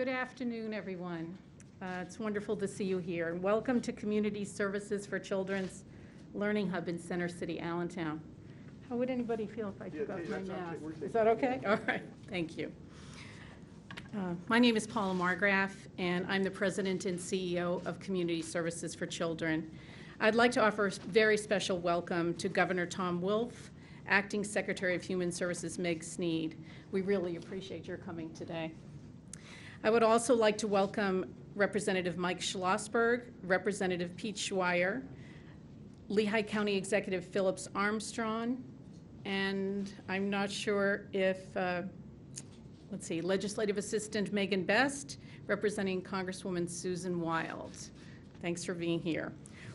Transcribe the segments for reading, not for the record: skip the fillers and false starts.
Good afternoon, everyone. It's wonderful to see you here, and welcome to Community Services for Children's Learning Hub in Center City, Allentown. How would anybody feel if I took off my mask? Is that okay? All right, thank you. My name is Paula Margraf, and I'm the President and CEO of Community Services for Children. I'd like to offer a very special welcome to Governor Tom Wolf, Acting Secretary of Human Services Meg Sneed. We really appreciate your coming today. I would also like to welcome Representative Mike Schlossberg, Representative Pete Schweier, Lehigh County Executive Phillips Armstrong, and I'm not sure if, Legislative Assistant Megan Best, representing Congresswoman Susan Wild. Thanks for being here.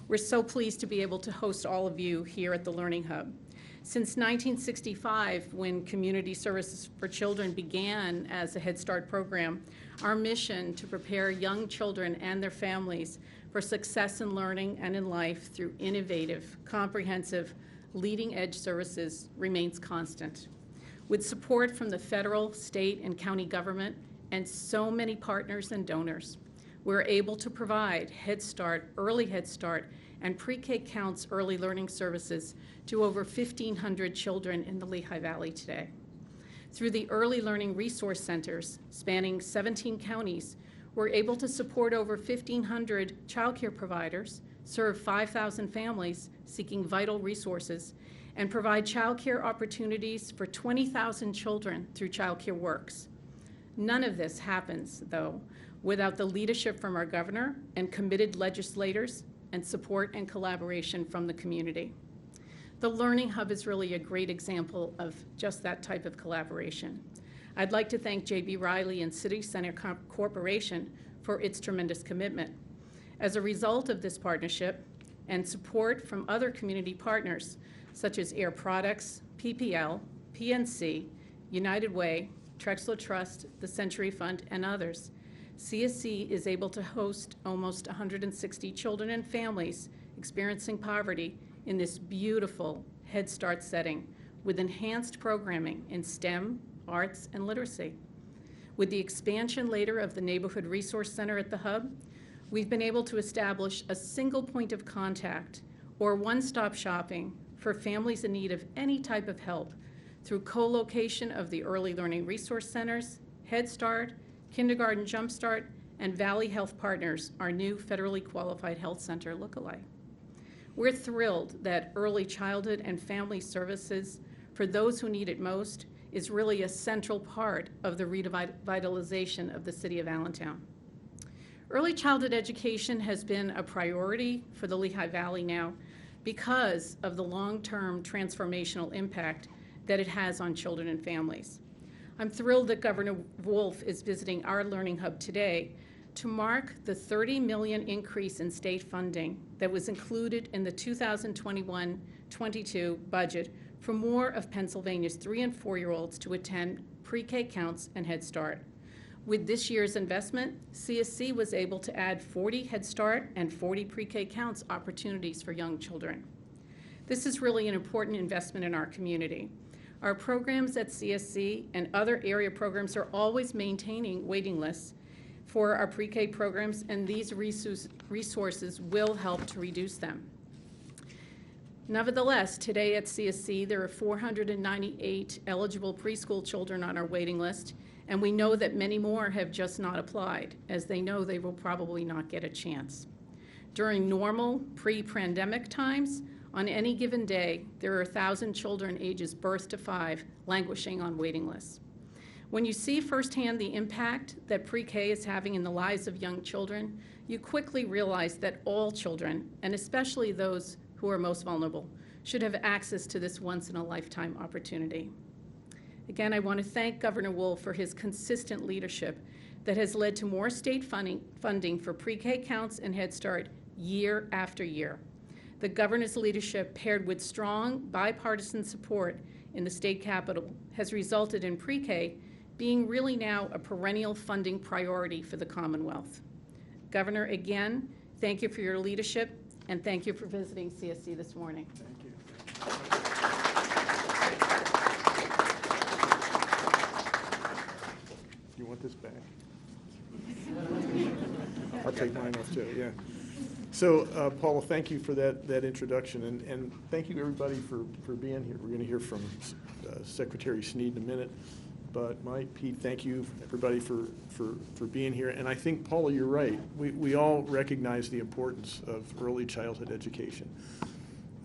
We're so pleased to be able to host all of you here at the Learning Hub. Since 1965, when Community Services for Children began as a Head Start program, our mission to prepare young children and their families for success in learning and in life through innovative, comprehensive, leading-edge services remains constant. With support from the federal, state, and county government, and so many partners and donors, we're able to provide Head Start, Early Head Start, and Pre-K Counts early learning services to over 1,500 children in the Lehigh Valley today. Through the Early Learning Resource Centers, spanning 17 counties, we're able to support over 1,500 child care providers, serve 5,000 families seeking vital resources, and provide child care opportunities for 20,000 children through Child Care Works. None of this happens, though, without the leadership from our governor and committed legislators and support and collaboration from the community. The Learning Hub is really a great example of just that type of collaboration. I'd like to thank J.B. Riley and City Center Corporation for its tremendous commitment. As a result of this partnership and support from other community partners, such as Air Products, PPL, PNC, United Way, Trexler Trust, the Century Fund, and others, CSC is able to host almost 160 children and families experiencing poverty in this beautiful Head Start setting with enhanced programming in STEM, arts, and literacy. With the expansion later of the Neighborhood Resource Center at the Hub, we've been able to establish a single point of contact or one-stop shopping for families in need of any type of help through co-location of the Early Learning Resource Centers, Head Start, Kindergarten Jumpstart, and Valley Health Partners, our new federally qualified health center lookalike. We're thrilled that early childhood and family services for those who need it most is really a central part of the revitalization of the city of Allentown. Early childhood education has been a priority for the Lehigh Valley now because of the long-term transformational impact that it has on children and families. I'm thrilled that Governor Wolf is visiting our Learning Hub today to mark the $30 million increase in state funding that was included in the 2021-22 budget for more of Pennsylvania's 3- and 4-year-olds to attend Pre-K Counts and Head Start. With this year's investment, CSC was able to add 40 Head Start and 40 Pre-K Counts opportunities for young children. This is really an important investment in our community. Our programs at CSC and other area programs are always maintaining waiting lists for our pre-K programs, and these resources will help to reduce them. Nevertheless, today at CSC, there are 498 eligible preschool children on our waiting list, and we know that many more have just not applied, as they know they will probably not get a chance. During normal pre-pandemic times, on any given day, there are 1,000 children ages birth to 5 languishing on waiting lists. When you see firsthand the impact that pre-K is having in the lives of young children, you quickly realize that all children, and especially those who are most vulnerable, should have access to this once-in-a-lifetime opportunity. Again, I want to thank Governor Wolf for his consistent leadership that has led to more state funding for pre-K counts and Head Start year after year. The governor's leadership, paired with strong bipartisan support in the state capitol, has resulted in pre-K being really now a perennial funding priority for the Commonwealth. Governor, again, thank you for your leadership, and thank you for visiting CSC this morning. Thank you. You want this back? I'll take mine off too, yeah. So, Paula, thank you for that introduction, and thank you everybody for being here. We're going to hear from Secretary Snead in a minute, but Mike, Pete, thank you everybody for being here. And I think, Paula, you're right. We all recognize the importance of early childhood education.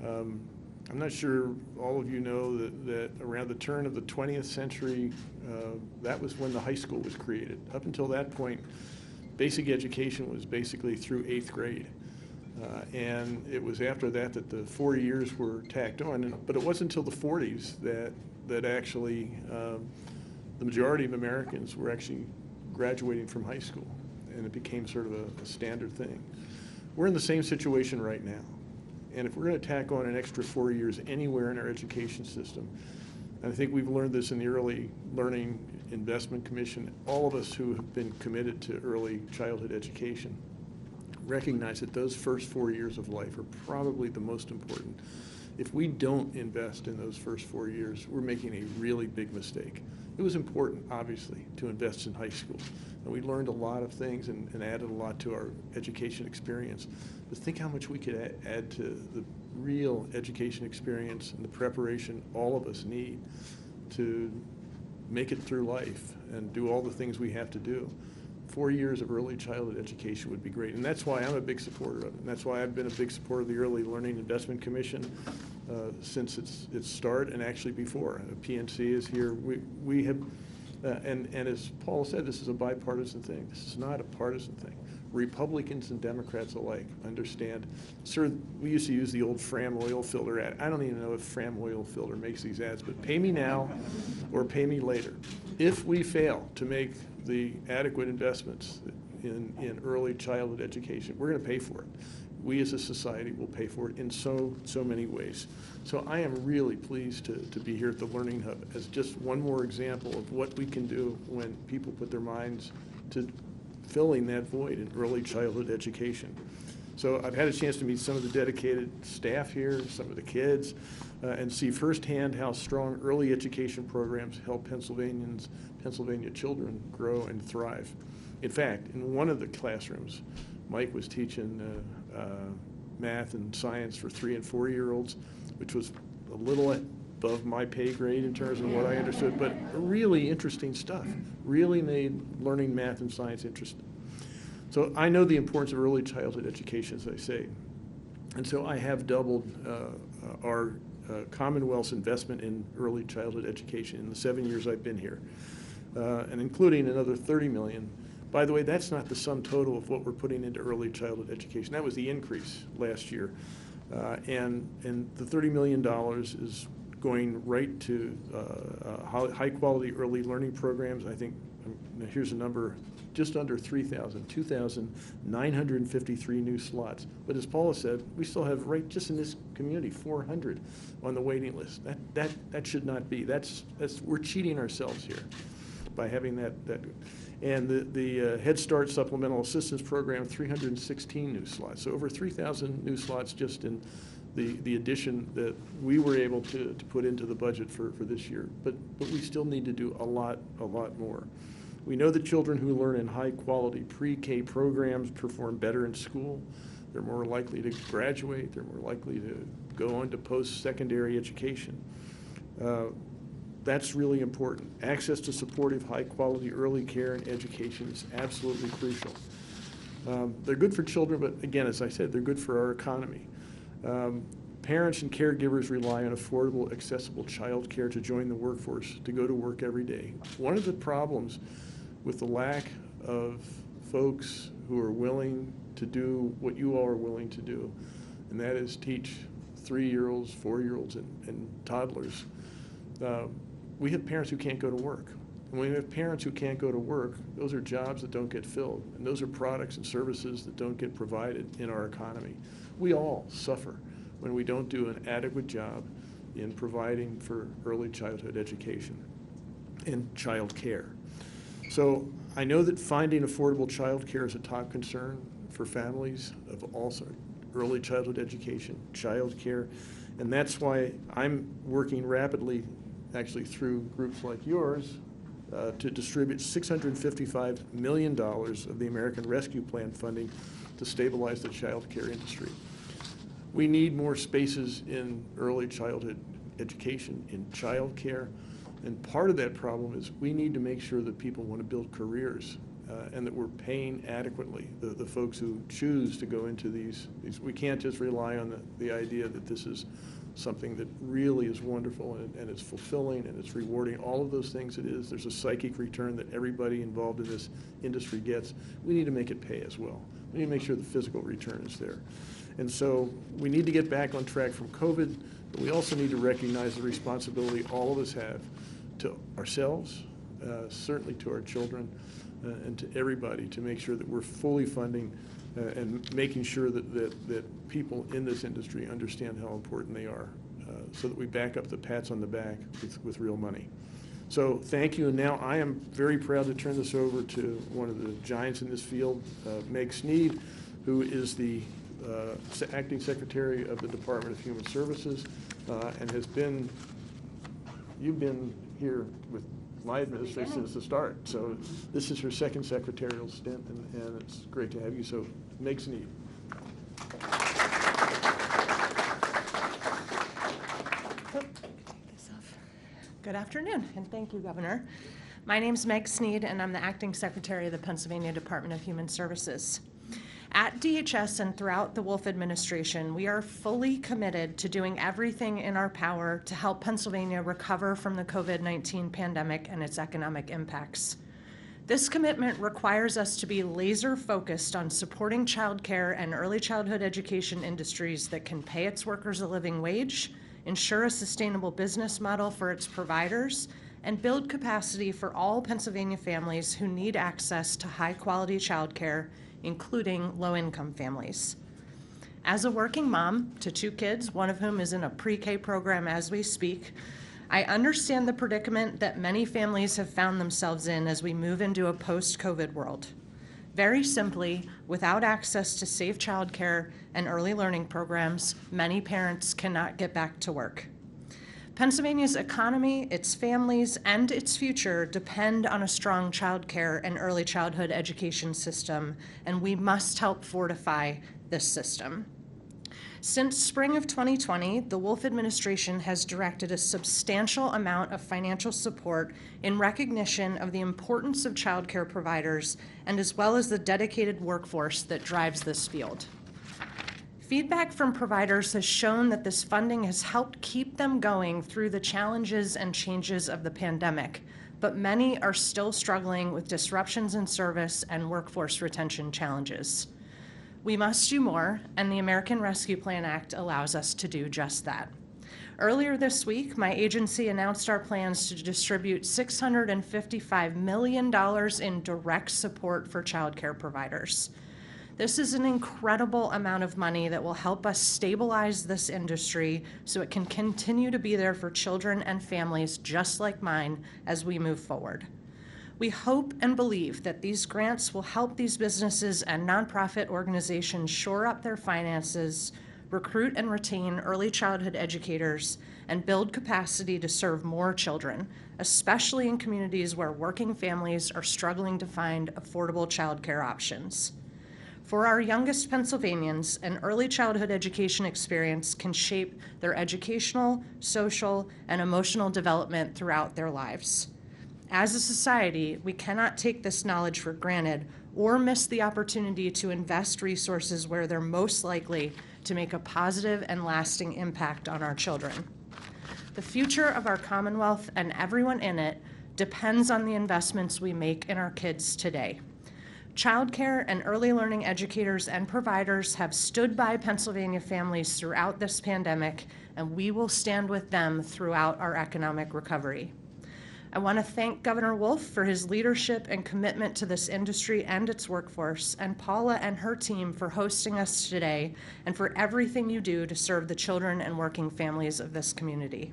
I'm not sure all of you know that around the turn of the 20th century, that was when the high school was created. Up until that point, basic education was basically through 8th grade. And it was after that that the 4 years were tacked on. But it wasn't until the 40s that actually the majority of Americans were actually graduating from high school. And it became sort of a standard thing. We're in the same situation right now. And if we're going to tack on an extra 4 years anywhere in our education system, and I think we've learned this in the Early Learning Investment Commission, all of us who have been committed to early childhood education recognize that those first 4 years of life are probably the most important. If we don't invest in those first 4 years, we're making a really big mistake. It was important, obviously, to invest in high school. And we learned a lot of things and added a lot to our education experience. But think how much we could add to the real education experience and the preparation all of us need to make it through life and do all the things we have to do. 4 years of early childhood education would be great. And that's why I'm a big supporter of it. And that's why I've been a big supporter of the Early Learning Investment Commission since its start, and actually before. PNC is here. We have, and as Paul said, this is a bipartisan thing. This is not a partisan thing. Republicans and Democrats alike understand. Sir, we used to use the old Fram oil filter ad. I don't even know if Fram oil filter makes these ads, but pay me now or pay me later. If we fail to make the adequate investments in early childhood education, we're going to pay for it. We as a society will pay for it in so many ways. So I am really pleased to be here at the Learning Hub as just one more example of what we can do when people put their minds to filling that void in early childhood education. So I've had a chance to meet some of the dedicated staff here, some of the kids, and see firsthand how strong early education programs help Pennsylvania children grow and thrive. In fact, in one of the classrooms, Mike was teaching math and science for 3- and 4-year-olds, which was a little above my pay grade in terms of what I understood, but really interesting stuff. Really made learning math and science interesting. So I know the importance of early childhood education, as I say. And so I have doubled our Commonwealth's investment in early childhood education in the 7 years I've been here, and including another $30 million. By the way, that's not the sum total of what we're putting into early childhood education. That was the increase last year. And the $30 million is going right to high-quality early learning programs. I think, here's a number, just under 3,000, 2,953 new slots. But as Paula said, we still have, right just in this community, 400 on the waiting list. That should not be. We're cheating ourselves here by having that. And the Head Start Supplemental Assistance Program, 316 new slots. So over 3,000 new slots just in the addition that we were able to put into the budget for this year. But we still need to do a lot more. We know that children who learn in high-quality pre-K programs perform better in school. They're more likely to graduate. They're more likely to go on to post-secondary education. That's really important. Access to supportive, high-quality early care and education is absolutely crucial. They're good for children, but again, as I said, they're good for our economy. Parents and caregivers rely on affordable, accessible child care to join the workforce, to go to work every day. One of the problems with the lack of folks who are willing to do what you all are willing to do, and that is teach 3-year-olds, 4-year-olds, and toddlers. We have parents who can't go to work. And when we have parents who can't go to work, those are jobs that don't get filled, and those are products and services that don't get provided in our economy. We all suffer when we don't do an adequate job in providing for early childhood education and child care. So I know that finding affordable child care is a top concern for families of all sorts, early childhood education, child care, and that's why I'm working rapidly, actually through groups like yours, to distribute $655 million of the American Rescue Plan funding to stabilize the child care industry. We need more spaces in early childhood education, in child care, and part of that problem is we need to make sure that people want to build careers and that we're paying adequately the folks who choose to go into these. We can't just rely on the idea that this is something that really is wonderful and it's fulfilling and it's rewarding. All of those things it is. There's a psychic return that everybody involved in this industry gets. We need to make it pay as well. We need to make sure the physical return is there. And so we need to get back on track from COVID, but we also need to recognize the responsibility all of us have to ourselves, certainly to our children, and to everybody to make sure that we're fully funding and making sure that people in this industry understand how important they are so that we back up the pats on the back with real money. So thank you, and now I am very proud to turn this over to one of the giants in this field, Meg Sneed, who is the Acting Secretary of the Department of Human Services and you've been here with my administration since the start. So this is her second secretarial stint, and it's great to have you. So Meg Sneed. Good afternoon, and thank you, Governor. My name is Meg Sneed, and I'm the Acting Secretary of the Pennsylvania Department of Human Services. At DHS and throughout the Wolf administration, we are fully committed to doing everything in our power to help Pennsylvania recover from the COVID-19 pandemic and its economic impacts. This commitment requires us to be laser focused on supporting childcare and early childhood education industries that can pay its workers a living wage, ensure a sustainable business model for its providers, and build capacity for all Pennsylvania families who need access to high-quality childcare, including low-income families. As a working mom to 2 kids, one of whom is in a pre-K program as we speak, I understand the predicament that many families have found themselves in as we move into a post-COVID world. Very simply, without access to safe childcare and early learning programs, many parents cannot get back to work. Pennsylvania's economy, its families, and its future depend on a strong childcare and early childhood education system, and we must help fortify this system. Since spring of 2020, the Wolf administration has directed a substantial amount of financial support in recognition of the importance of childcare providers and as well as the dedicated workforce that drives this field. Feedback from providers has shown that this funding has helped keep them going through the challenges and changes of the pandemic, but many are still struggling with disruptions in service and workforce retention challenges. We must do more, and the American Rescue Plan Act allows us to do just that. Earlier this week, my agency announced our plans to distribute $655 million in direct support for childcare providers. This is an incredible amount of money that will help us stabilize this industry so it can continue to be there for children and families just like mine as we move forward. We hope and believe that these grants will help these businesses and nonprofit organizations shore up their finances, recruit and retain early childhood educators, and build capacity to serve more children, especially in communities where working families are struggling to find affordable childcare options. For our youngest Pennsylvanians, an early childhood education experience can shape their educational, social, and emotional development throughout their lives. As a society, we cannot take this knowledge for granted or miss the opportunity to invest resources where they're most likely to make a positive and lasting impact on our children. The future of our Commonwealth and everyone in it depends on the investments we make in our kids today. Childcare and early learning educators and providers have stood by Pennsylvania families throughout this pandemic, and we will stand with them throughout our economic recovery. I want to thank Governor Wolf for his leadership and commitment to this industry and its workforce, and Paula and her team for hosting us today and for everything you do to serve the children and working families of this community.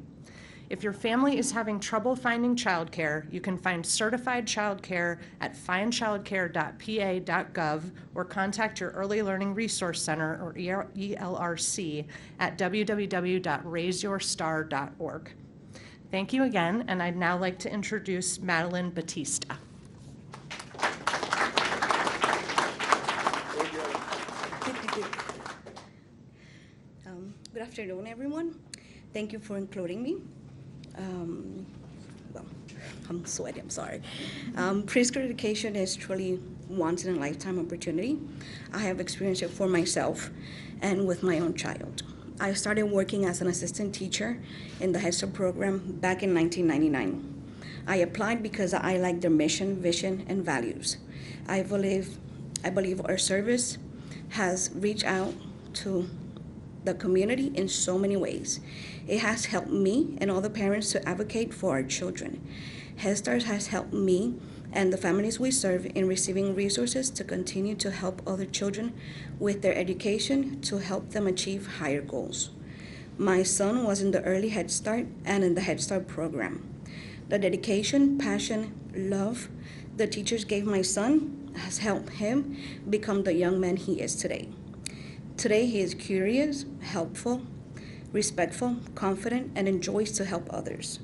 If your family is having trouble finding childcare, you can find certified childcare at findchildcare.pa.gov or contact your Early Learning Resource Center, or ELRC, at www.raiseyourstar.org. Thank you again, and I'd now like to introduce Madeline Batista. Good afternoon, everyone. Thank you for including me. Well, I'm sweaty, I'm sorry. Preschool education is truly once-in-a-lifetime opportunity. I have experienced it for myself and with my own child. I started working as an assistant teacher in the Head Start program back in 1999. I applied because I like their mission, vision, and values. I believe our service has reached out to the community in so many ways. It has helped me and other parents to advocate for our children. Head Start has helped me and the families we serve in receiving resources to continue to help other children with their education to help them achieve higher goals. My son was in the early Head Start and in the Head Start program. The dedication, passion, love the teachers gave my son has helped him become the young man he is today. Today, he is curious, helpful, respectful, confident, and enjoys to help others.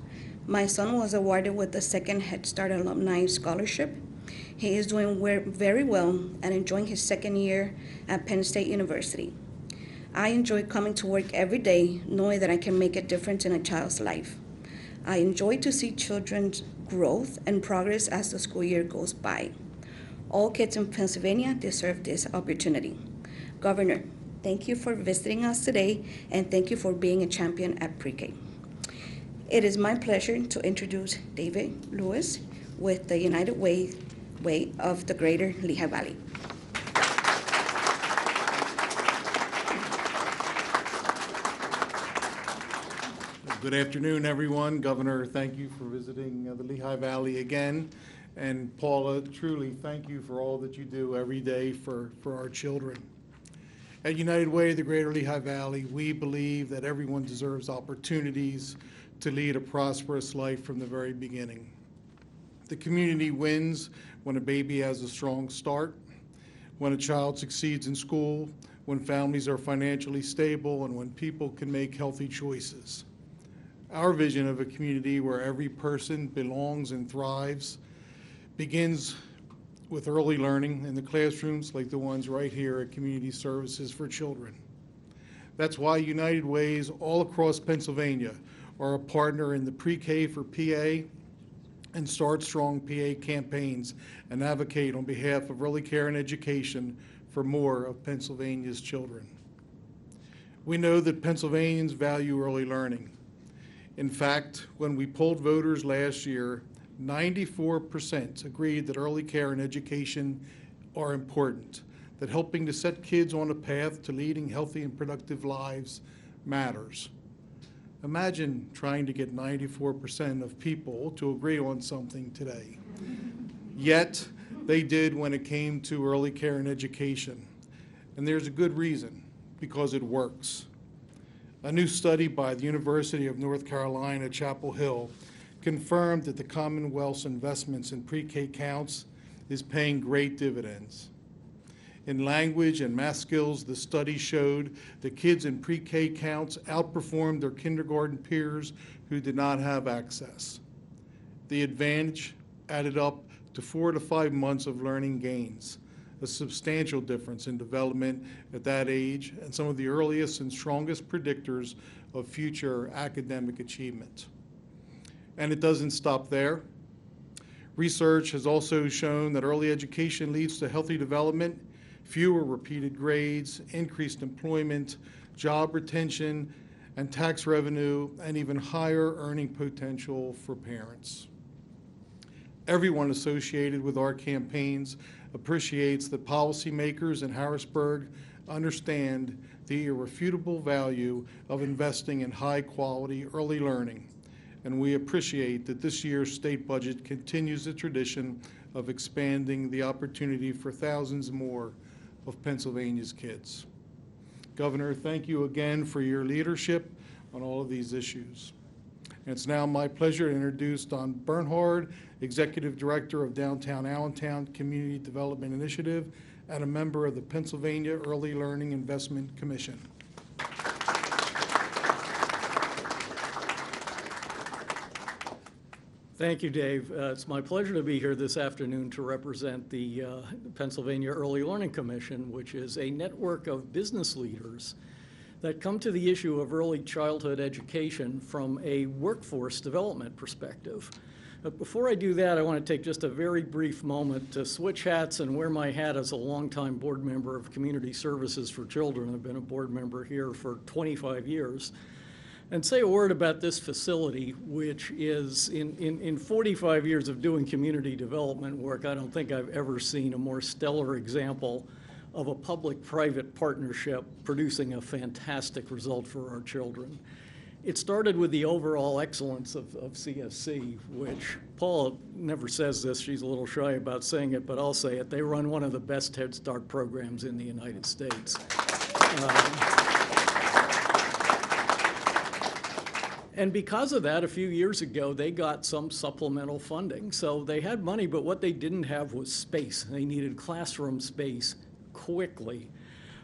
My son was awarded with the second Head Start Alumni Scholarship. He is doing very well and enjoying his second year at Penn State University. I enjoy coming to work every day knowing that I can make a difference in a child's life. I enjoy to see children's growth and progress as the school year goes by. All kids in Pennsylvania deserve this opportunity. Governor, thank you for visiting us today, and thank you for being a champion at pre-K. It is my pleasure to introduce David Lewis with the United Way of the Greater Lehigh Valley. Good afternoon, everyone. Governor, thank you for visiting the Lehigh Valley again. And Paula, truly thank you for all that you do every day for our children. At United Way of the Greater Lehigh Valley, we believe that everyone deserves opportunities to lead a prosperous life from the very beginning. The community wins when a baby has a strong start, when a child succeeds in school, when families are financially stable, and when people can make healthy choices. Our vision of a community where every person belongs and thrives begins with early learning in the classrooms like the ones right here at Community Services for Children. That's why United Ways all across Pennsylvania are a partner in the Pre-K for PA and Start Strong PA campaigns and advocate on behalf of early care and education for more of Pennsylvania's children. We know that Pennsylvanians value early learning. In fact, when we polled voters last year, 94% agreed that early care and education are important, that helping to set kids on a path to leading healthy and productive lives matters. Imagine trying to get 94% of people to agree on something today. Yet, they did when it came to early care and education. And there's a good reason, because it works. A new study by the University of North Carolina, Chapel Hill, confirmed that the Commonwealth's investments in pre-K counts is paying great dividends. In language and math skills, the study showed that kids in pre-K counts outperformed their kindergarten peers who did not have access. The advantage added up to 4 to 5 months of learning gains, a substantial difference in development at that age and some of the earliest and strongest predictors of future academic achievement. And it doesn't stop there. Research has also shown that early education leads to healthy development, fewer repeated grades, increased employment, job retention, and tax revenue, and even higher earning potential for parents. Everyone associated with our campaigns appreciates that policymakers in Harrisburg understand the irrefutable value of investing in high-quality early learning, and we appreciate that this year's state budget continues the tradition of expanding the opportunity for thousands more of Pennsylvania's kids. Governor, thank you again for your leadership on all of these issues. And it's now my pleasure to introduce Don Bernhard, Executive Director of Downtown Allentown Community Development Initiative and a member of the Pennsylvania Early Learning Investment Commission. Thank you, Dave. It's my pleasure to be here this afternoon to represent the Pennsylvania Early Learning Commission, which is a network of business leaders that come to the issue of early childhood education from a workforce development perspective. But before I do that, I want to take just a very brief moment to switch hats and wear my hat as a longtime board member of Community Services for Children. I've been a board member here for 25 years. And say a word about this facility, which is, in 45 years of doing community development work, I don't think I've ever seen a more stellar example of a public-private partnership producing a fantastic result for our children. It started with the overall excellence of CSC, which Paula never says this, she's a little shy about saying it, but I'll say it. They run one of the best Head Start programs in the United States. And because of that, a few years ago, they got some supplemental funding. So they had money, but what they didn't have was space. They needed classroom space quickly.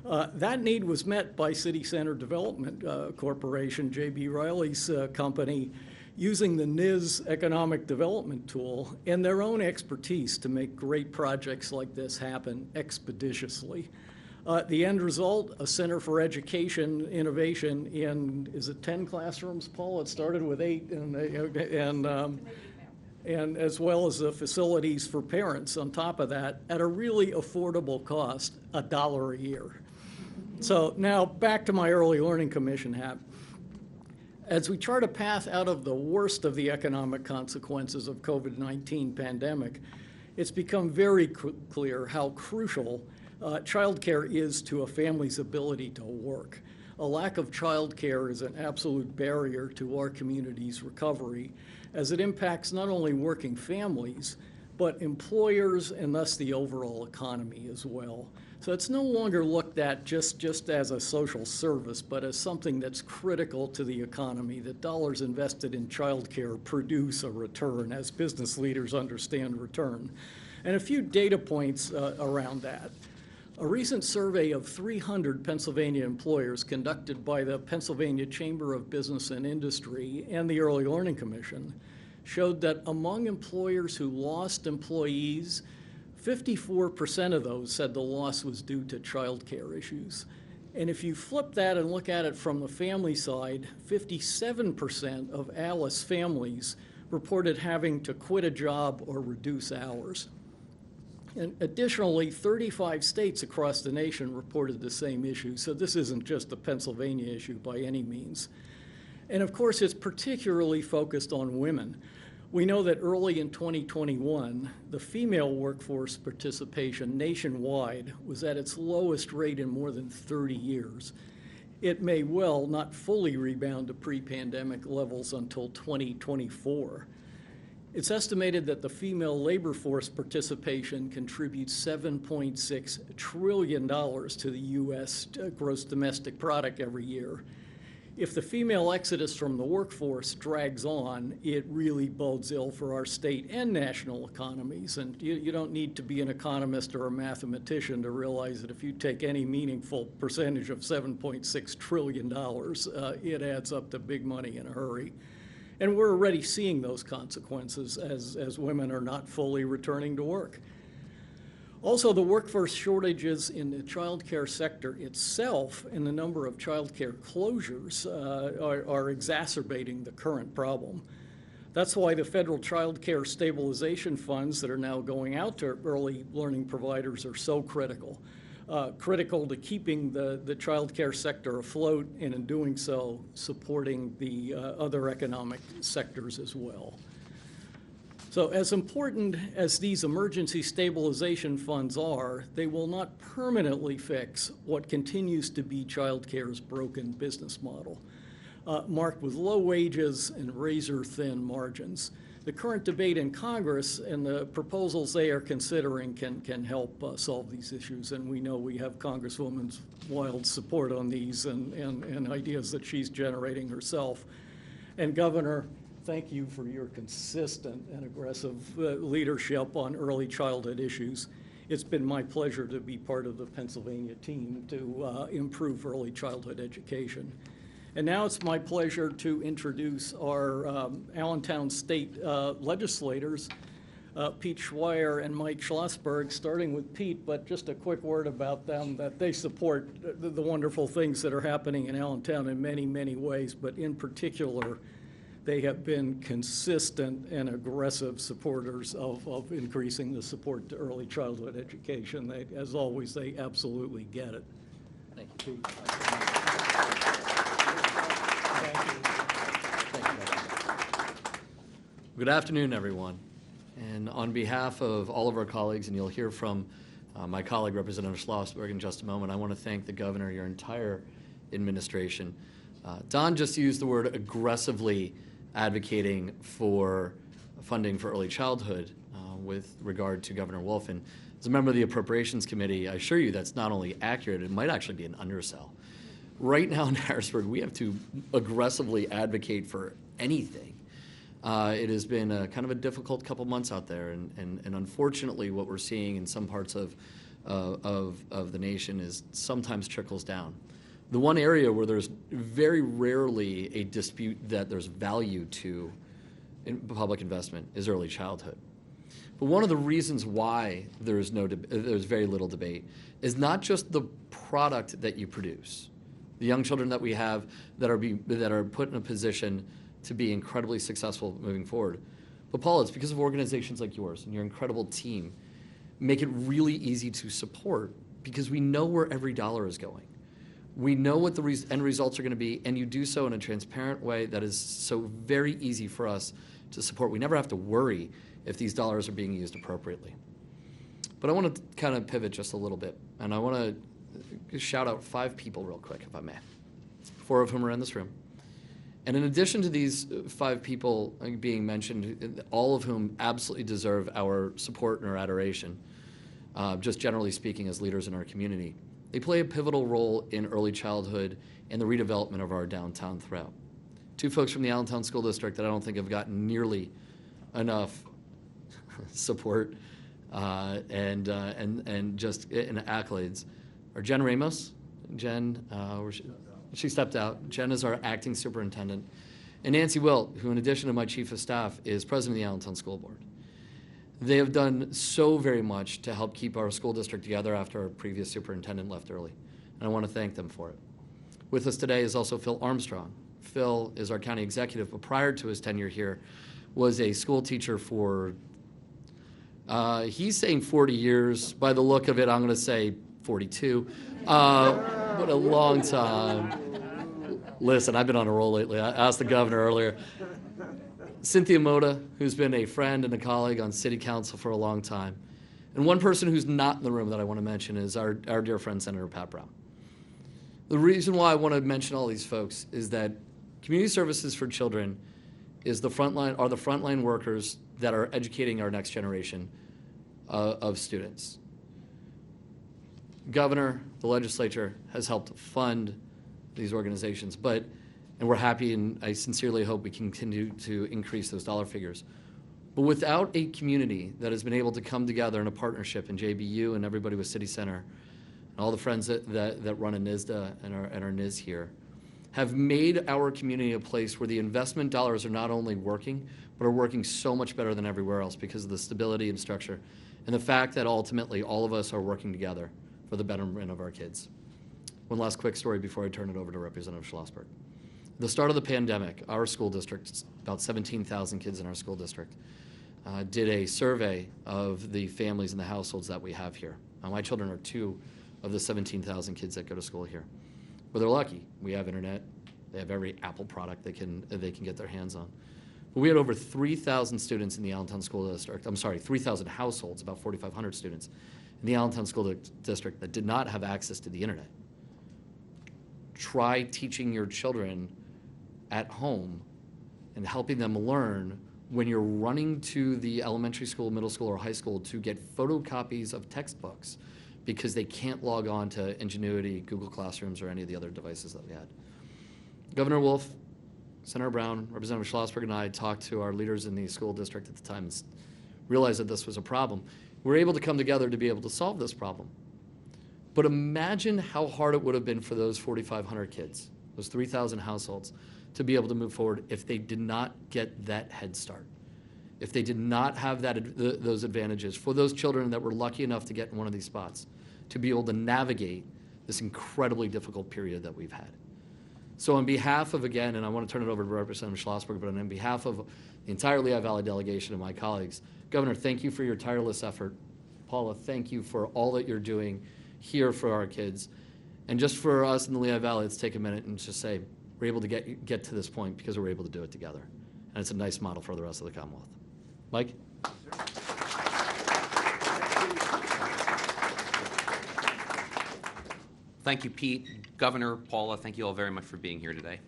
That need was met by City Center Development Corporation, J.B. Riley's company, using the NIS economic development tool and their own expertise to make great projects like this happen expeditiously. The end result, a Center for Education Innovation in, is it 10 classrooms, Paul? It started with 8, and as well as the facilities for parents on top of that at a really affordable cost, $1 a year. So now back to my Early Learning Commission hat. As we chart a path out of the worst of the economic consequences of COVID-19 pandemic, it's become very clear how crucial childcare is to a family's ability to work. A lack of childcare is an absolute barrier to our community's recovery, as it impacts not only working families, but employers and thus the overall economy as well. So it's no longer looked at just as a social service, but as something that's critical to the economy, that dollars invested in childcare produce a return, as business leaders understand return. And a few data points around that. A recent survey of 300 Pennsylvania employers conducted by the Pennsylvania Chamber of Business and Industry and the Early Learning Commission showed that among employers who lost employees, 54% of those said the loss was due to child care issues. And if you flip that and look at it from the family side, 57% of ALICE families reported having to quit a job or reduce hours. And additionally, 35 states across the nation reported the same issue, so this isn't just a Pennsylvania issue by any means. And of course, it's particularly focused on women. We know that early in 2021, the female workforce participation nationwide was at its lowest rate in more than 30 years. It may well not fully rebound to pre-pandemic levels until 2024. It's estimated that the female labor force participation contributes $7.6 trillion to the U.S. gross domestic product every year. If the female exodus from the workforce drags on, it really bodes ill for our state and national economies. And you don't need to be an economist or a mathematician to realize that if you take any meaningful percentage of $7.6 trillion, it adds up to big money in a hurry. And we're already seeing those consequences as women are not fully returning to work. Also, the workforce shortages in the child care sector itself and the number of child care closures are exacerbating the current problem. That's why the federal child care stabilization funds that are now going out to early learning providers are so critical. Critical to keeping the child care sector afloat, and in doing so, supporting the other economic sectors as well. So as important as these emergency stabilization funds are, they will not permanently fix what continues to be child care's broken business model, marked with low wages and razor-thin margins. The current debate in Congress and the proposals they are considering can help solve these issues, and we know we have Congresswoman Wild's support on these and ideas that she's generating herself. And Governor, thank you for your consistent and aggressive leadership on early childhood issues. It's been my pleasure to be part of the Pennsylvania team to improve early childhood education. And now it's my pleasure to introduce our Allentown State legislators, Pete Schweier and Mike Schlossberg, starting with Pete, but just a quick word about them, that they support the wonderful things that are happening in Allentown in many, many ways, but in particular, they have been consistent and aggressive supporters of increasing the support to early childhood education. They, as always, they absolutely get it. Thank you. Pete. Good afternoon, everyone. And on behalf of all of our colleagues, and you'll hear from my colleague, Representative Schlossberg, in just a moment, I want to thank the governor, your entire administration. Don just used the word aggressively advocating for funding for early childhood with regard to Governor Wolf. And as a member of the Appropriations Committee, I assure you that's not only accurate, it might actually be an undersell. Right now in Harrisburg, we have to aggressively advocate for anything. It has been a kind of a difficult couple months out there, and unfortunately what we're seeing in some parts of the nation is sometimes trickles down. The one area where there's very rarely a dispute that there's value to in public investment is early childhood. But one of the reasons why there's very little debate is not just the product that you produce, the young children that we have that are put in a position to be incredibly successful moving forward. But Paul, it's because of organizations like yours and your incredible team make it really easy to support, because we know where every dollar is going. We know what the end results are going to be, and you do so in a transparent way that is so very easy for us to support. We never have to worry if these dollars are being used appropriately. But I want to kind of pivot just a little bit, and I want to shout out 5 people real quick, if I may, 4 of whom are in this room. And in addition to these 5 people being mentioned, all of whom absolutely deserve our support and our adoration, just generally speaking as leaders in our community, they play a pivotal role in early childhood and the redevelopment of our downtown throughout. 2 folks from the Allentown School District that I don't think have gotten nearly enough support and just in accolades are Jen Ramos. Jen, she stepped out. Jen is our acting superintendent. And Nancy Wilt, who in addition to my chief of staff is president of the Allentown School Board. They have done so very much to help keep our school district together after our previous superintendent left early. And I want to thank them for it. With us today is also Phil Armstrong. Phil is our county executive, but prior to his tenure here, was a school teacher for, he's saying 40 years. By the look of it, I'm going to say 42. What a long time. Listen, I've been on a roll lately. I asked the governor earlier. Cynthia Moda, who's been a friend and a colleague on city council for a long time. And one person who's not in the room that I want to mention is our dear friend, Senator Pat Brown. The reason why I want to mention all these folks is that community services for children is the frontline workers that are educating our next generation of students. Governor, the legislature has helped fund these organizations, and we're happy, and I sincerely hope we continue to increase those dollar figures. But without a community that has been able to come together in a partnership, and JBU and everybody with City Center, and all the friends that run a NISDA and our NIS here, have made our community a place where the investment dollars are not only working, but are working so much better than everywhere else because of the stability and structure, and the fact that ultimately all of us are working together for the betterment of our kids. One last quick story before I turn it over to Representative Schlossberg. At the start of the pandemic, our school district, about 17,000 kids in our school district, did a survey of the families and the households that we have here. My children are 2 of the 17,000 kids that go to school here. But they're lucky. We have internet. They have every Apple product they can get their hands on. But we had over 3,000 students in the Allentown School District, 3,000 households, about 4,500 students in the Allentown School District that did not have access to the internet. Try teaching your children at home and helping them learn when you're running to the elementary school, middle school, or high school to get photocopies of textbooks because they can't log on to Ingenuity, Google Classrooms, or any of the other devices that we had. Governor Wolf, Senator Brown, Representative Schlossberg, and I talked to our leaders in the school district at the time and realized that this was a problem. We were able to come together to be able to solve this problem. But imagine how hard it would have been for those 4,500 kids, those 3,000 households, to be able to move forward if they did not get that head start. If they did not have those advantages for those children that were lucky enough to get in one of these spots, to be able to navigate this incredibly difficult period that we've had. So on behalf of, again, and I want to turn it over to Representative Schlossberg, but on behalf of the entire Lehigh Valley delegation and my colleagues, Governor, thank you for your tireless effort. Paula, thank you for all that you're doing here for our kids. And just for us in the Lehigh Valley, let's take a minute and just say, we're able to get to this point because we're able to do it together. And it's a nice model for the rest of the Commonwealth. Mike? Thank you, Pete. Governor, Paula, thank you all very much for being here today.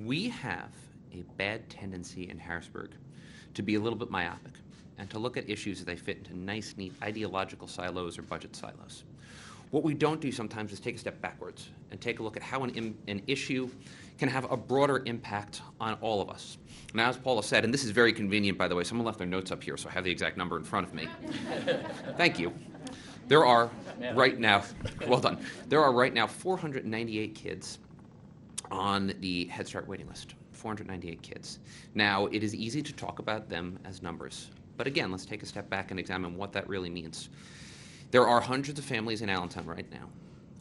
We have a bad tendency in Harrisburg to be a little bit myopic and to look at issues as they fit into nice, neat ideological silos or budget silos. What we don't do sometimes is take a step backwards and take a look at how an issue can have a broader impact on all of us. Now, as Paula said, and this is very convenient, by the way, someone left their notes up here, so I have the exact number in front of me. Thank you. There are right now, well done, there are right now 498 kids on the Head Start waiting list. 498 kids. Now, it is easy to talk about them as numbers, but again, let's take a step back and examine what that really means. There are hundreds of families in Allentown right now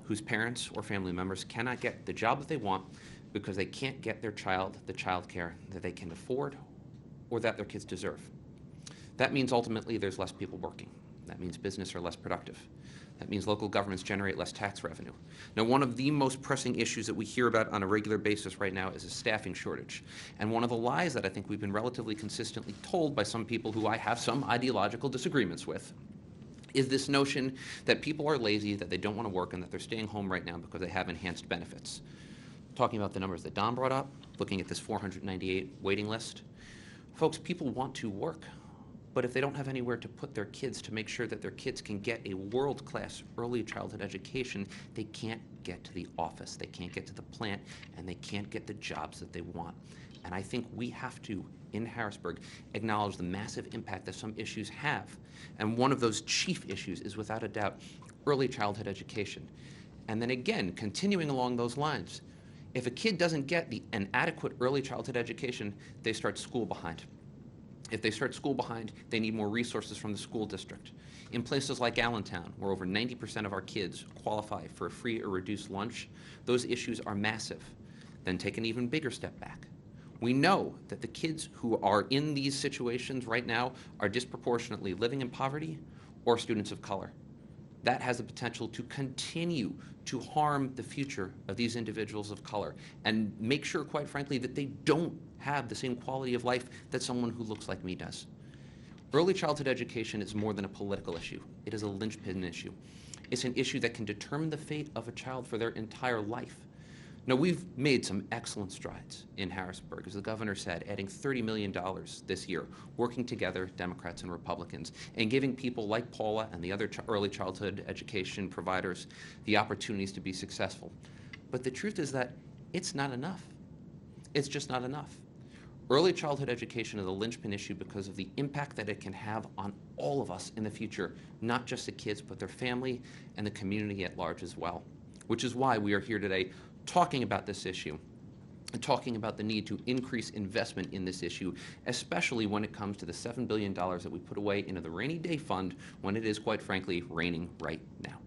whose parents or family members cannot get the job that they want because they can't get their child the child care that they can afford or that their kids deserve. That means ultimately there's less people working. That means business are less productive. That means local governments generate less tax revenue. Now, one of the most pressing issues that we hear about on a regular basis right now is a staffing shortage. And one of the lies that I think we've been relatively consistently told by some people who I have some ideological disagreements with is this notion that people are lazy, that they don't want to work, and that they're staying home right now because they have enhanced benefits. Talking about the numbers that Don brought up, looking at this 498 waiting list, folks, people want to work. But if they don't have anywhere to put their kids to make sure that their kids can get a world-class early childhood education, they can't get to the office, they can't get to the plant, and they can't get the jobs that they want. And I think we have to, in Harrisburg, acknowledge the massive impact that some issues have. And one of those chief issues is, without a doubt, early childhood education. And then again, continuing along those lines, if a kid doesn't get an adequate early childhood education, they start school behind. If they start school behind, they need more resources from the school district. In places like Allentown, where over 90% of our kids qualify for a free or reduced lunch, those issues are massive. Then take an even bigger step back. We know that the kids who are in these situations right now are disproportionately living in poverty or students of color. That has the potential to continue to harm the future of these individuals of color and make sure, quite frankly, that they don't have the same quality of life that someone who looks like me does. Early childhood education is more than a political issue. It is a linchpin issue. It's an issue that can determine the fate of a child for their entire life. Now, we've made some excellent strides in Harrisburg, as the governor said, adding $30 million this year, working together, Democrats and Republicans, and giving people like Paula and the other early childhood education providers the opportunities to be successful. But the truth is that it's not enough. It's just not enough. Early childhood education is a linchpin issue because of the impact that it can have on all of us in the future, not just the kids, but their family and the community at large as well, which is why we are here today talking about this issue and talking about the need to increase investment in this issue, especially when it comes to the $7 billion that we put away into the rainy day fund when it is, quite frankly, raining right now.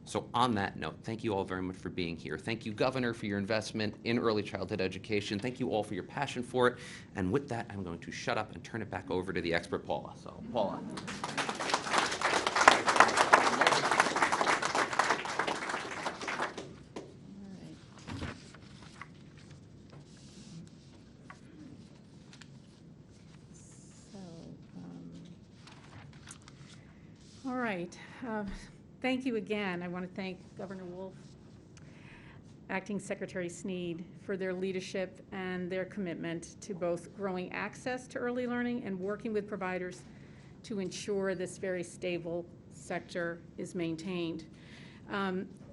So on that note, thank you all very much for being here. Thank you, Governor, for your investment in early childhood education. Thank you all for your passion for it. And with that, I'm going to shut up and turn it back over to the expert, Paula. So, Paula. All right. Thank you again. I want to thank Governor Wolf, Acting Secretary Sneed, for their leadership and their commitment to both growing access to early learning and working with providers to ensure this very stable sector is maintained.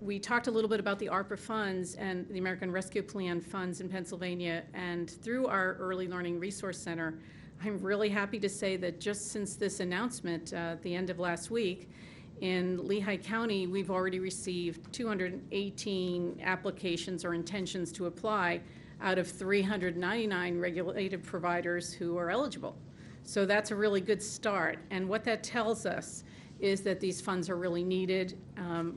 We talked a little bit about the ARPA funds and the American Rescue Plan funds in Pennsylvania, and through our Early Learning Resource Center, I'm really happy to say that just since this announcement at the end of last week, In Lehigh County, we've already received 218 applications or intentions to apply out of 399 regulated providers who are eligible. So that's a really good start. And what that tells us is that these funds are really needed.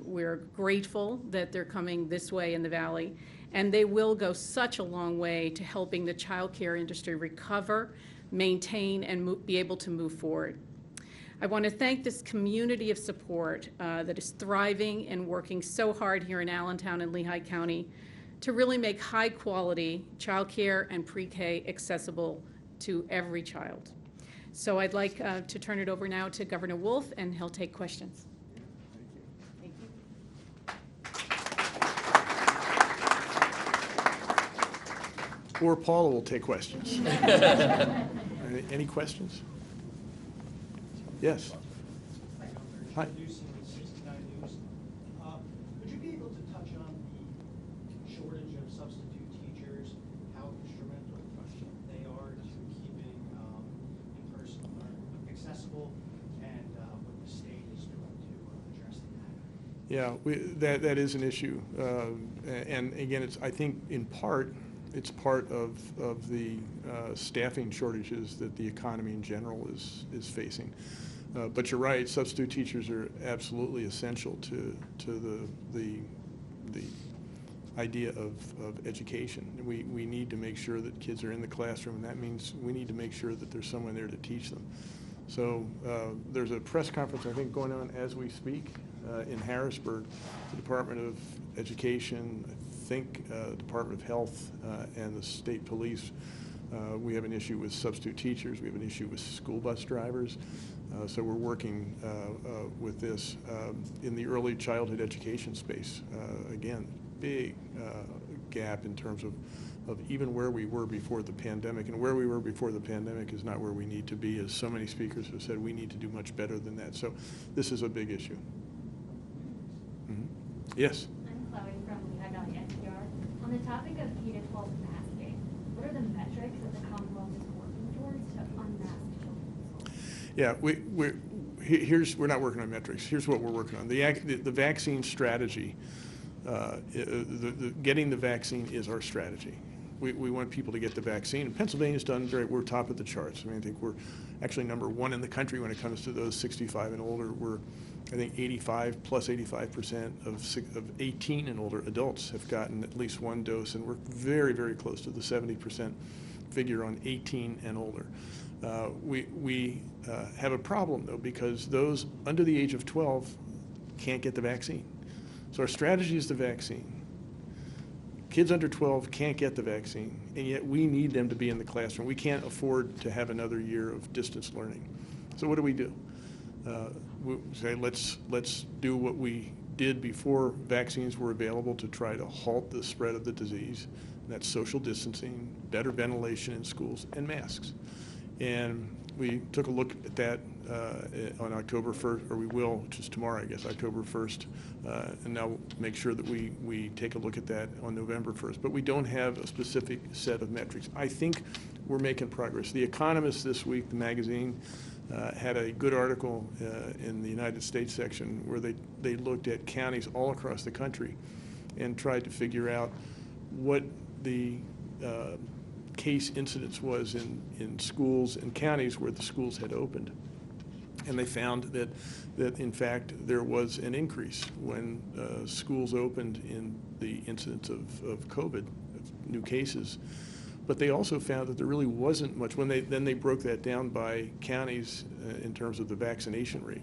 We're grateful that they're coming this way in the Valley, and they will go such a long way to helping the child care industry recover, maintain, and be able to move forward. I want to thank this community of support that is thriving and working so hard here in Allentown and Lehigh County to really make high-quality child care and pre-K accessible to every child. So I'd like to turn it over now to Governor Wolf, and he'll take questions. Thank you. Or Paula will take questions. Any questions? Yes. Hi. Introducing the 69 News. Would you be able to touch on the shortage of substitute teachers, how instrumental they are to keeping in-person learning accessible, and what the state is doing to address that? Yeah, that is an issue, and again, I think in part it's part of the staffing shortages that the economy in general is facing. But you're right, substitute teachers are absolutely essential to the idea of education. We need to make sure that kids are in the classroom, and that means we need to make sure that there's someone there to teach them. So there's a press conference, I think, going on as we speak in Harrisburg. The Department of Education, I think Department of Health, and the state police. We have an issue with substitute teachers. We have an issue with school bus drivers. So we're working with this in the early childhood education space. Again, big gap in terms of even where we were before the pandemic. And where we were before the pandemic is not where we need to be. As so many speakers have said, we need to do much better than that. So this is a big issue. Mm-hmm. Yes? I'm Chloe from Lehigh Valley NPR. On the topic of K-12 masking, what are the metrics that the Commonwealth is working towards to unmask children? Yeah, we're not working on metrics. Here's what we're working on. The vaccine strategy, getting the vaccine is our strategy. We want people to get the vaccine. Pennsylvania's done great. We're top of the charts. I mean, I think we're actually #1 in the country when it comes to those 65 and older. We're, I think, 85% of 18 and older adults have gotten at least one dose, and we're very, very close to the 70% figure on 18 and older. We have a problem, though, because those under the age of 12 can't get the vaccine. So our strategy is the vaccine. Kids under 12 can't get the vaccine, and yet we need them to be in the classroom. We can't afford to have another year of distance learning. So what do? We say let's do what we did before vaccines were available to try to halt the spread of the disease. And that's social distancing, better ventilation in schools, and masks. And we took a look at that on October 1st, or we will, which is tomorrow, I guess, October 1st, and now we'll make sure that we take a look at that on November 1st. But we don't have a specific set of metrics. I think we're making progress. The Economist this week, the magazine, had a good article in the United States section where they looked at counties all across the country and tried to figure out what the case incidence was in schools and counties where the schools had opened. And they found that in fact there was an increase when schools opened in the incidence of COVID, of new cases. But they also found that there really wasn't much when they broke that down by counties in terms of the vaccination rate.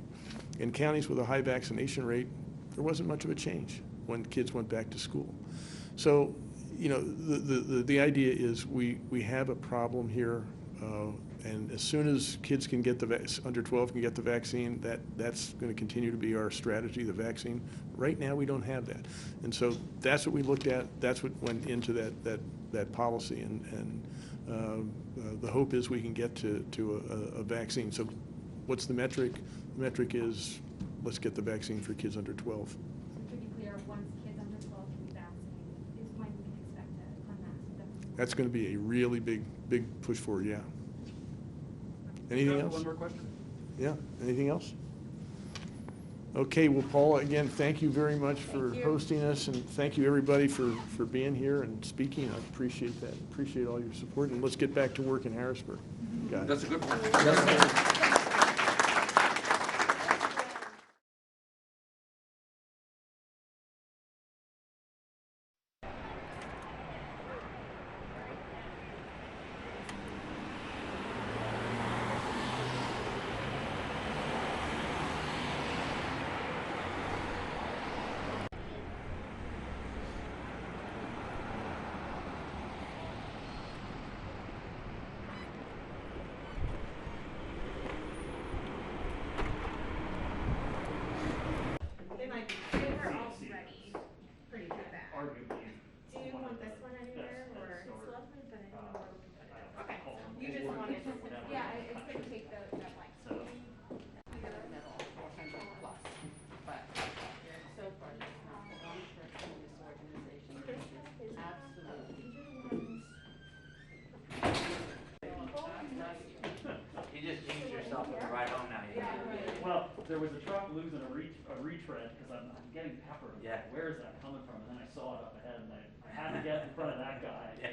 In counties with a high vaccination rate, there wasn't much of a change when kids went back to school. So, you know, the idea is we have a problem here, and as soon as kids can get under 12 can get the vaccine, that's going to continue to be our strategy, the vaccine. Right now, we don't have that, and so that's what we looked at. That's what went into that policy, and the hope is we can get to a vaccine. So, what's the metric? The metric is let's get the vaccine for kids under 12. So to be clear, once kids under 12 can be vaccinated, is when we can expect to unmask them? That's going to be a really big push forward, yeah. Anything else? One more question. Yeah, anything else? Okay, well, Paula, again, thank you very much for hosting us, and thank you, everybody, for being here and speaking. I appreciate that. Appreciate all your support, and let's get back to work in Harrisburg. Guys. That's a good point. Well, there was a truck losing a retread because I'm getting peppered. Yeah. Where is that coming from? And then I saw it up ahead, and I had to get in front of that guy. Yeah.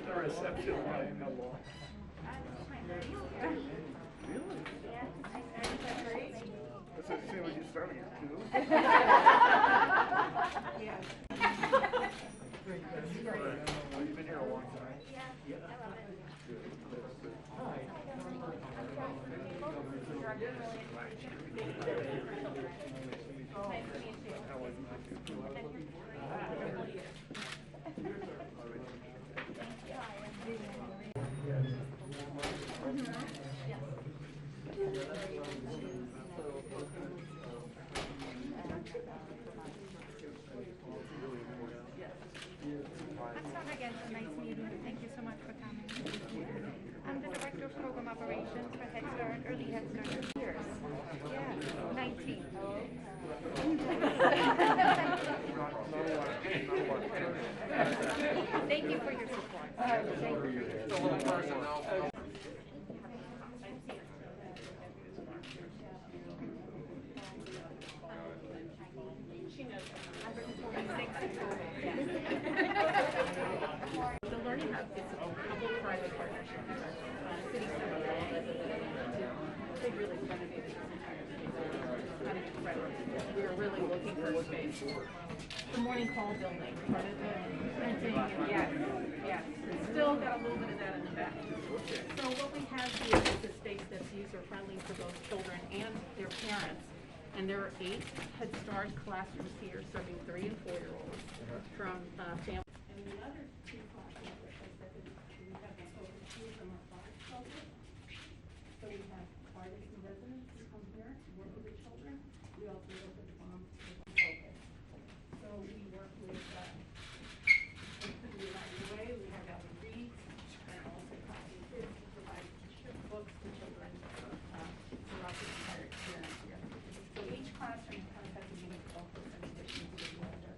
The reception line in the law. Really? That's the same as you starting at 2. Yeah. You've been here a long time. Yeah, I love it. Hi. program operations for Head Start, early Head Start years. Yeah, 19. Thank you for your support. Thank you. The Learning Hub is a public-private partnership. City Center they really renovated this entire space. Kind of incredible. We were really looking for a space. The Morning Call building, part of the renting, and yes. Still got a little bit of that in the back. So what we have here is a space that's user-friendly for both children and their parents. And there are 8 Head Start classrooms here serving 3- and 4-year-olds from families. And the other 2 classrooms that we have spoken to from our clients focus. So we have artists and residents who come here to work with the children. We also work with moms who focus. So we work with the United Way, we have Ellie Reed, and also Copy Kids who provide books to children throughout the entire experience here. So each classroom kind of has a unique focus in addition to the other.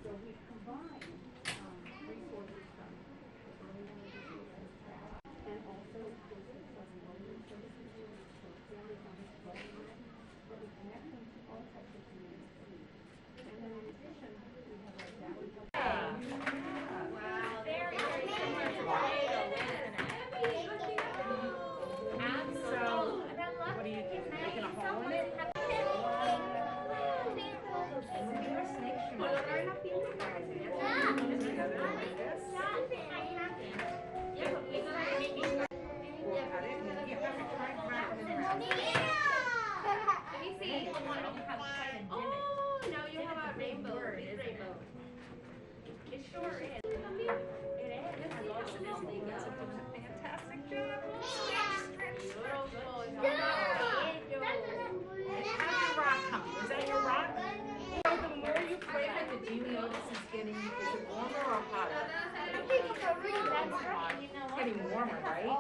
So we combine resources from the early education and also business of enrollment services for families on this program, so we connect them to all types of communities. And then in addition, we have our Valley Hub. Wow, very similar to So, what are you making a hole in it? Oh, now you have a rainbow. Rainbow. It sure is. It is. Fantastic job. How's your rock coming? Is that your rock? So the more you play with it, do you notice it's getting, is it warmer or hotter? It's getting warmer, right?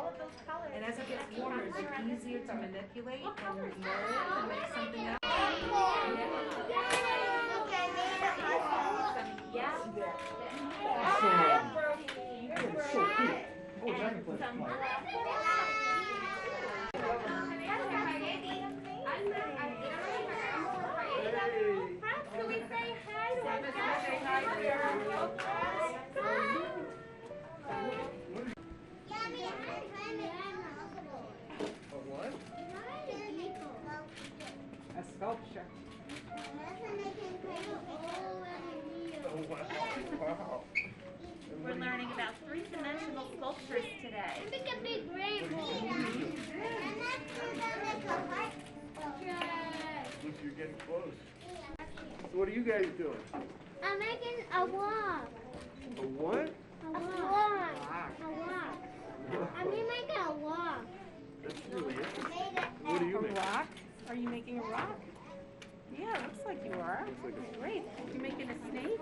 And as it gets warmer, is it easier to manipulate and mold and make something else? Can we say hi to our What? A sculpture. Oh, wow. We're learning about 3-dimensional sculptures today. Make a big rainbow. Look, you're getting close. So what are you guys doing? I'm making a walk. A what? A walk. A walk. I'm making a walk. That's really interesting. What are you making? Rock? Are you making a rock? Yeah, looks like you are. Looks like a- Great. You're making a snake?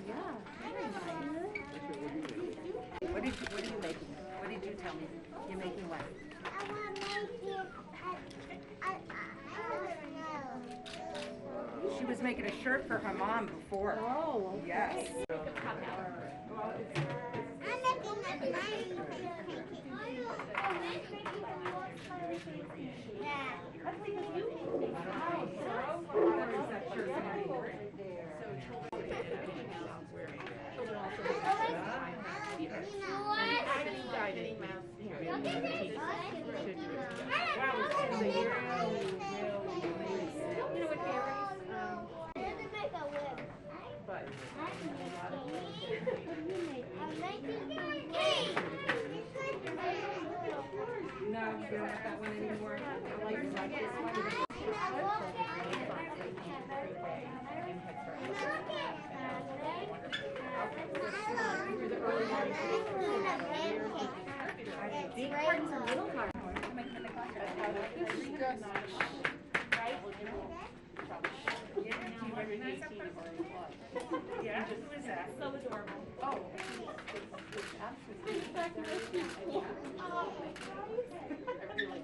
Yeah, very nice. What are you making? What did you tell me? You're making what? I want to make it. I don't know. She was making a shirt for her mom before. Oh, okay. Yes. I'm making a yeah. No, you don't have that one anymore. I like this one. Big parts are little parts. Yes. Right? Yeah, who is that? So adorable. Oh. I really